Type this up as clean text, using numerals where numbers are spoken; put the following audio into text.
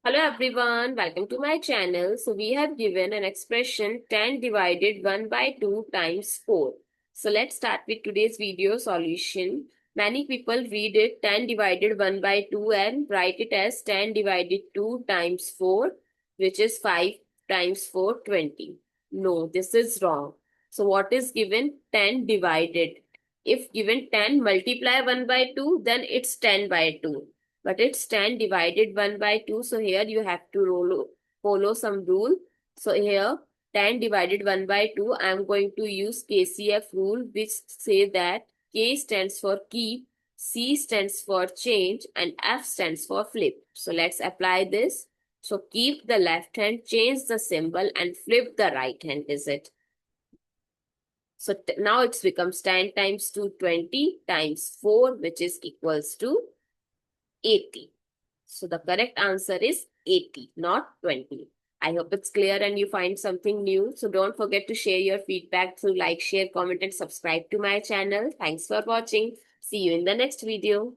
Hello everyone, welcome to my channel. So we have given an expression 10 divided 1 by 2 times 4. So let's start with today's video solution. Many people read it 10 divided 1 by 2 and write it as 10 divided 2 times 4, which is 5 times 4, 20. No, this is wrong. So what is given? 10 divided. If given 10 multiply 1 by 2, then it's 10 by 2, but it's 10 divided 1 by 2. So here you have to follow some rule. So here 10 divided 1 by 2, I am going to use KCF rule, which say that K stands for keep, C stands for change, and F stands for flip. So let's apply this. So keep the left hand, change the symbol, and flip the right hand digit. So now it becomes 10 times 2, 20 times 4, which is equals to 80. So the correct answer is 80, not 20. I hope it's clear and you find something new. So don't forget to share your feedback through like, share, comment, and subscribe to my channel. Thanks for watching. See you in the next video.